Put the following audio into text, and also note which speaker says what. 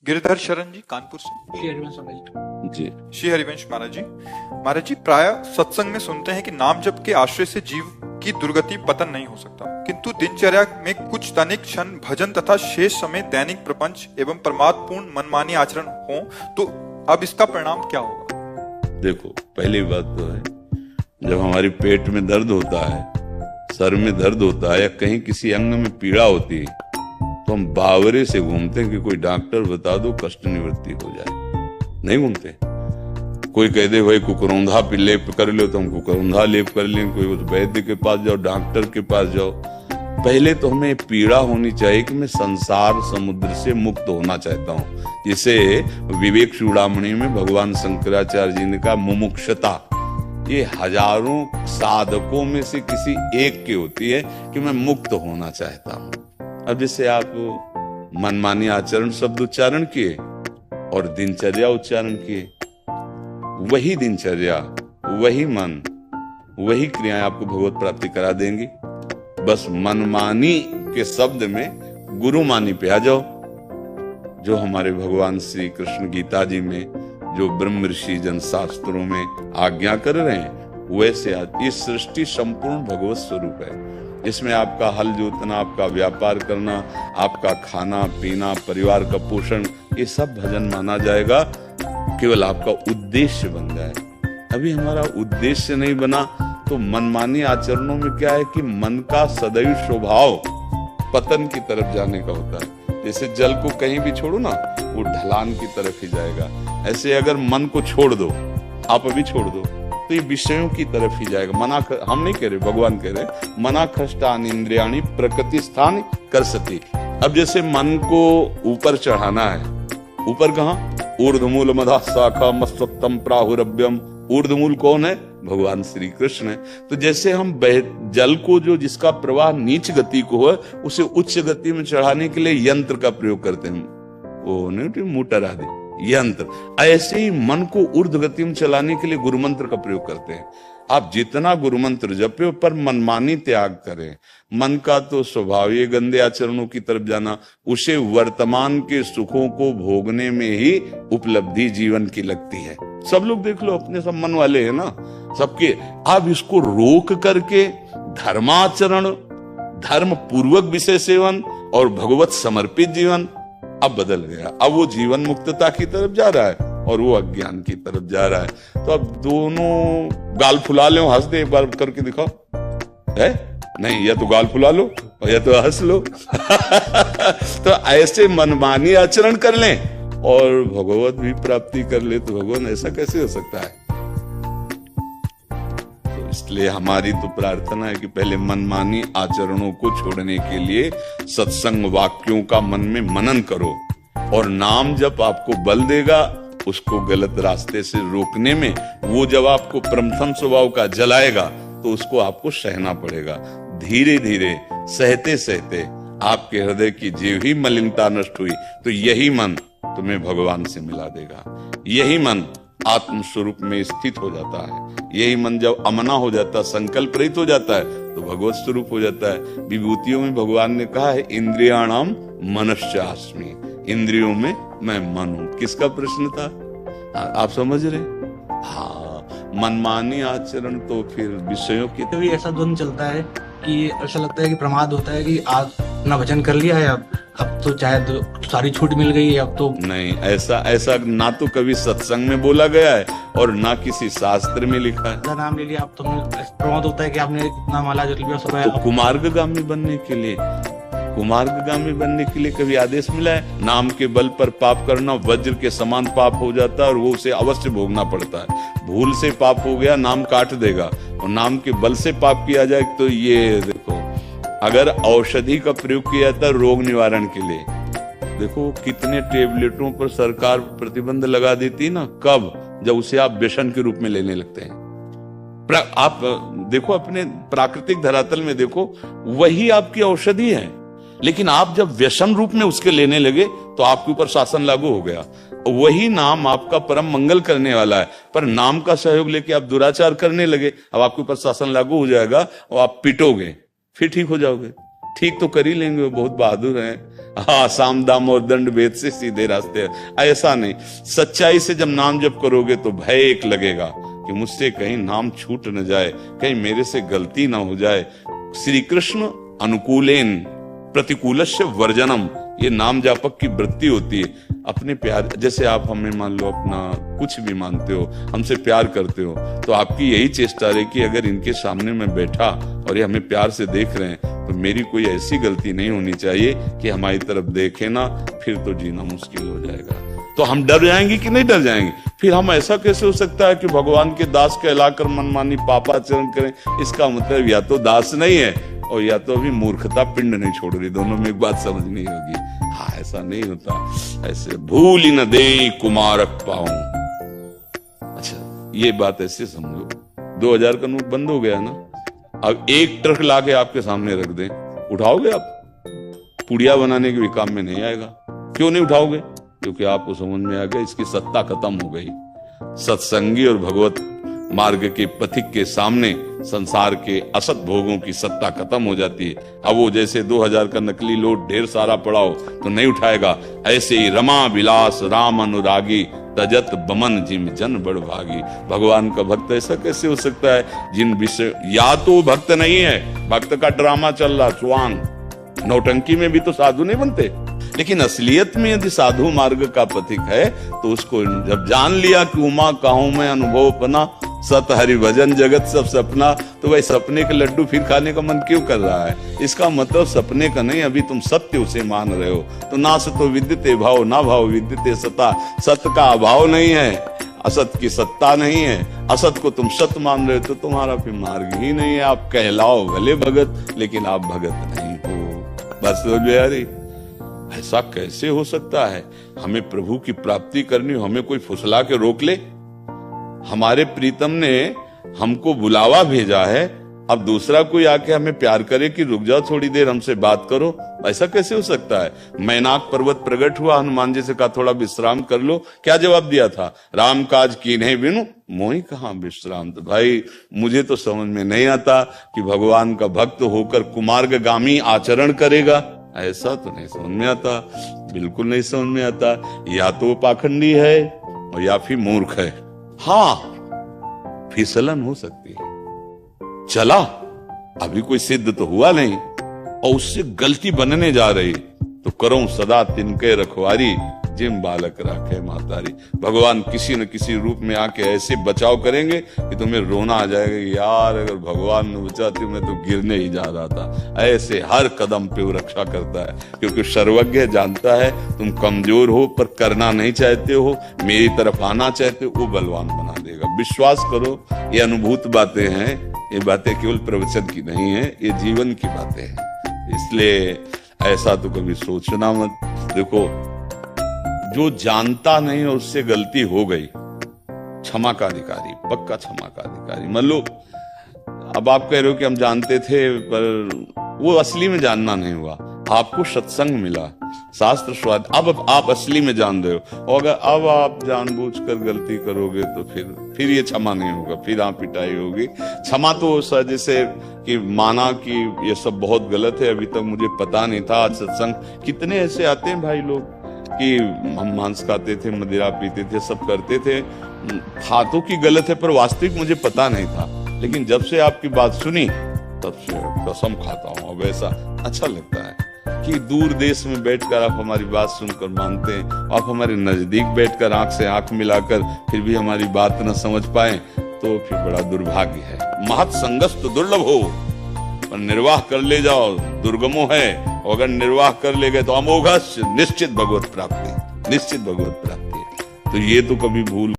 Speaker 1: गिरिधर शरण जी कानपुर से।
Speaker 2: श्री हरिवंश महाराज
Speaker 3: जी।
Speaker 1: श्री हरिवंश महाराज जी प्राय सत्संग में सुनते हैं कि नाम जप के आश्रय से जीव की दुर्गति पतन नहीं हो सकता, किंतु दिनचर्या में कुछ तनिक क्षण भजन तथा शेष समय दैनिक प्रपंच एवं परमात्मपूर्ण मनमानी आचरण हो तो अब इसका परिणाम क्या होगा?
Speaker 3: देखो, पहली बात तो है, जब हमारी पेट में दर्द होता है, सर में दर्द होता है या कहीं किसी अंग में पीड़ा होती है तो हम बावरे से घूमते हैं कि कोई डॉक्टर बता दो कष्ट निवृत्ति हो जाए। नहीं घूमते। कोई कह दे भाई कुकरौंधा पे लेप कर लो तो हम कुकरौंधा लेप कर लें, कोई उस वैद्य के पास जाओ, डॉक्टर के पास जाओ। पहले तो हमें पीड़ा होनी चाहिए कि मैं संसार समुद्र से मुक्त होना चाहता हूँ, जिसे विवेक चूड़ामणि में भगवान शंकराचार्य जी ने कहा मुमुक्षता। ये हजारों साधकों में से किसी एक की होती है कि मैं मुक्त होना चाहता हूँ। अब जैसे आप मनमानी आचरण शब्द उच्चारण किए और दिनचर्या उच्चारण किए, वही दिनचर्या, वही मन, वही क्रियाएं आपको भगवत प्राप्ति करा देंगी। बस मनमानी के शब्द में गुरुमानी पे आ जाओ, जो हमारे भगवान श्री कृष्ण गीता जी में, जो ब्रह्म ऋषि जन शास्त्रों में आज्ञा कर रहे हैं, वैसे आज इस सृष्टि संपूर्ण भगवत स्वरूप है। इसमें आपका हल जोतना, आपका व्यापार करना, आपका खाना पीना, परिवार का पोषण, ये सब भजन माना जाएगा। केवल आपका उद्देश्य बन जाए। अभी हमारा उद्देश्य नहीं बना तो मनमानी आचरणों में क्या है कि मन का सदैव स्वभाव पतन की तरफ जाने का होता है। जैसे जल को कहीं भी छोड़ो ना, वो ढलान की तरफ ही जाएगा। ऐसे अगर मन को छोड़ दो, आप अभी छोड़ दो, तो ये विषयों की तरफ ही जाएगा। हम नहीं कह रहे, भगवान कह रहे, मना खष्टान इंद्रियाणी प्रकृति स्थान कर सती। अब जैसे मन को ऊपर चढ़ाना है, ऊपर कहाँ? ऊर्ध्वमूल मधा शाखा मस्तम प्राहुरभ्यम। ऊर्ध्वमूल कौन है? भगवान श्री कृष्ण है। तो जैसे हम जल को, जो जिसका प्रवाह नीच गति को है, उसे उच्च गति में चढ़ाने के लिए यंत्र का प्रयोग करते हैं, वो नहीं मोटर आदि यंत्र। ऐसे ही मन को ऊर्ध्व गति में चलाने के लिए गुरु मंत्र का प्रयोग करते हैं। आप जितना गुरु मंत्र जपे पर मनमानी त्याग करें। मन का तो स्वभाव ये गंदे आचरणों की तरफ जाना, उसे वर्तमान के सुखों को भोगने में ही उपलब्धि जीवन की लगती है। सब लोग देख लो, अपने सब मन वाले हैं ना सबके। आप इसको रोक करके धर्माचरण, धर्म पूर्वक विषय सेवन और भगवत समर्पित जीवन अब बदल गया। अब वो जीवन मुक्तता की तरफ जा रहा है और वो अज्ञान की तरफ जा रहा है। तो अब दोनों गाल फुला लो, हंस दे, एक बार करके दिखाओ। है नहीं, या तो गाल फुला लो और या तो हंस लो। तो ऐसे मनमानी आचरण कर लें और भगवत भी प्राप्ति कर ले, तो भगवान ऐसा कैसे हो सकता है? तो इसलिए हमारी तो प्रार्थना है कि पहले मनमानी आचरणों को छोड़ने के लिए सत्संग वाक्यों का मन में मनन करो, और नाम जब आपको बल देगा उसको गलत रास्ते से रोकने में। वो जब आपको प्रथम स्वभाव का जलाएगा तो उसको आपको सहना पड़ेगा। धीरे धीरे सहते सहते आपके हृदय की जीव ही मलिनता नष्ट हुई तो यही मन तुम्हें भगवान से मिला देगा। यही मन आत्म स्वरूप में स्थित हो जाता है। यही मन जब अमना हो जाता, संकल्प रहित हो जाता है, तो भगवत स्वरूप हो जाता है। विभूतियों में भगवान ने कहा है, इंद्रियाणाम मनश्चास्मि, इंद्रियों में मैं मन हूं। किसका प्रश्न था? आप समझ रहे? हाँ, मनमानी आचरण तो फिर विषयों की।
Speaker 2: कभी ऐसा द्वंद चलता है कि ऐसा लगता है कि प्रमाद होता है कि आज ना भजन कर लिया है, अब तो शायद सारी छूट मिल गई है, अब तो
Speaker 3: नहीं। ऐसा ना तो कभी सत्संग में बोला गया है और ना किसी शास्त्र में लिखा है।
Speaker 2: नाम ले लिया, अब तो प्रमाद होता है कि आपने इतना माला जल लिया सुबह।
Speaker 3: तो कुमार्गगामी बनने के लिए कभी आदेश मिला है? नाम के बल पर पाप करना वज्र के समान पाप हो जाता है और वो उसे अवश्य भोगना पड़ता है। भूल से पाप हो गया, नाम काट देगा, और नाम के बल से पाप किया जाए तो ये देखो, अगर औषधि का प्रयोग किया जाता है रोग निवारण के लिए, देखो कितने टेबलेटों पर सरकार प्रतिबंध लगा देती ना। कब? जब उसे आप व्यसन के रूप में लेने लगते हैं। आप देखो अपने प्राकृतिक धरातल में देखो, वही आपकी औषधि है, लेकिन आप जब व्यसन रूप में उसके लेने लगे तो आपके ऊपर शासन लागू हो गया। वही नाम आपका परम मंगल करने वाला है, पर नाम का सहयोग लेके आप दुराचार करने लगे, अब आपके ऊपर शासन लागू हो जाएगा और आप पिटोगे, फिर ठीक हो जाओगे। ठीक तो कर ही लेंगे, वो बहुत बहादुर हैं, हाँ, साम दाम और दंड भेद से सीधे रास्ते। ऐसा नहीं, सच्चाई से जब नाम जप करोगे तो भय एक लगेगा कि मुझसे कहीं नाम छूट न जाए, कहीं मेरे से गलती ना हो जाए। श्री कृष्ण अनुकूलेन प्रतिकूलस्य वर्जनम, ये नाम जापक की वृत्ति होती है। अपने प्यार, जैसे आप हमें मान लो अपना कुछ भी मानते हो, हमसे प्यार करते हो, तो आपकी यही चेष्टा रहे कि अगर इनके सामने मैं बैठा और ये हमें प्यार से देख रहे हैं तो मेरी कोई ऐसी गलती नहीं होनी चाहिए कि हमारी तरफ देखे ना, फिर तो जीना मुश्किल हो जाएगा। तो हम डर जाएंगे कि नहीं डर जाएंगे? फिर हम ऐसा कैसे हो सकता है कि भगवान के दास कहलाकर मनमानी पापाचरण करें? इसका मतलब या तो दास नहीं है और या तो अभी मूर्खता पिंड नहीं छोड़ रही। दोनों में एक बात समझनी होगी। हाँ, ऐसा नहीं होता। ऐसे भूल ही न दे कुमारक पाऊं। अच्छा, ये बात ऐसे समझो, 2000 का नोट बंद हो गया ना, अब एक ट्रक लाके आपके सामने रख दें, उठाओगे आप? पुड़िया बनाने के भी काम में नहीं आएगा। क्यों नहीं उठाओगे? क्योंकि आपको समझ में आ गया इसकी सत्ता खत्म हो गई। सत्संगी और भगवत मार्ग के पथिक के सामने संसार के असत भोगों की सत्ता खत्म हो जाती है। अब वो जैसे 2000 का नकली नोट ढेर सारा पड़ाओ तो नहीं उठाएगा, ऐसे ही रमा विलास राम अनुरागी तजत बमन जिम जन बड़ भागी। भगवान का भक्त ऐसा कैसे हो सकता है जिन विषय, या तो भक्त नहीं है, भक्त का ड्रामा चल रहा, स्वांग नौटंकी में भी तो साधु नहीं बनते। लेकिन असलियत में यदि साधु मार्ग का पथिक है तो उसको जब जान लिया कि उमा कहूं मैं अनुभव अपना, सत हरि भजन जगत सब सपना, तो भाई सपने के लड्डू फिर खाने का मन क्यों कर रहा है? इसका मतलब सपने का नहीं, अभी तुम सत्य उसे मान रहे हो। तो ना सतो विद्यते भाव, ना भाव विद्यते सता। सत्य का अभाव नहीं है, असत की सत्ता नहीं है। असत को तुम सत्य मान रहे हो तो तुम्हारा फिर मार्ग ही नहीं है। आप कहलाओ भले भगत, लेकिन आप भगत नहीं हो। बस हो यारी, ऐसा कैसे हो सकता है? हमें प्रभु की प्राप्ति करनी हो, हमें कोई फुसला के रोक ले? हमारे प्रीतम ने हमको बुलावा भेजा है, अब दूसरा कोई आके हमें प्यार करे कि रुक जाओ थोड़ी देर हमसे बात करो, ऐसा कैसे हो सकता है? मैनाक पर्वत प्रकट हुआ, हनुमान जी से कहा थोड़ा विश्राम कर लो। क्या जवाब दिया था? राम काज कीन्हे बिनु मोहि कहां विश्राम। तो भाई मुझे तो समझ में नहीं आता कि भगवान का भक्त होकर कुमार्गगामी आचरण करेगा, ऐसा तो नहीं समझ में आता, बिल्कुल नहीं समझ में आता। या तो पाखंडी है और या फिर मूर्ख है। हाँ, फिसलन हो सकती है, चला अभी कोई सिद्ध तो हुआ नहीं और उससे गलती बनने जा रही तो करो सदा तिनके रखवारी, जिम बालक राखे मातारी। भगवान किसी न किसी रूप में आके ऐसे बचाव करेंगे कि तुम्हें रोना आ जाएगा, यार अगर भगवान ने बचाती मैं तो गिरने ही जा रहा था। ऐसे हर कदम पे वो रक्षा करता है, क्योंकि सर्वज्ञ जानता है तुम कमजोर हो पर करना नहीं चाहते हो, मेरी तरफ आना चाहते हो, वो बलवान बना देगा। विश्वास करो, ये अनुभूत बातें हैं, ये बातें केवल प्रवचन की नहीं है, ये जीवन की बातें हैं। इसलिए ऐसा तो कभी सोचना मत। देखो, जो जानता नहीं और उससे गलती हो गई, क्षमा का अधिकारी, पक्का क्षमा का अधिकारी। मान लो अब आप कह रहे हो कि हम जानते थे पर वो असली में जानना नहीं हुआ, आपको सत्संग मिला, शास्त्र स्वाद, अब आप असली में जान रहे हो। और अगर अब आप जानबूझकर गलती करोगे तो फिर ये क्षमा नहीं होगा, फिर आप पिटाई होगी। क्षमा तो जैसे कि माना कि ये सब बहुत गलत है, अभी तक मुझे पता नहीं था। आज सत्संग कितने ऐसे आते हैं भाई लोग कि हम मांस खाते थे, मदिरा पीते थे, सब करते थे, हाथों की गलत है पर वास्तविक मुझे पता नहीं था। लेकिन जब से आपकी बात सुनी तब से कसम खाता हूँ। अब ऐसा अच्छा लगता है कि दूर देश में बैठकर आप हमारी बात सुनकर मानते हैं, आप हमारे नजदीक बैठकर आंख से आंख मिलाकर फिर भी हमारी बात न समझ पाए तो फिर बड़ा दुर्भाग्य है। महत संगस्त तो दुर्लभ हो पर निर्वाह कर ले जाओ दुर्गमो है, और अगर निर्वाह कर ले गए तो अमोघ निश्चित भगवत प्राप्ति, निश्चित भगवत प्राप्ति। तो ये तो कभी भूल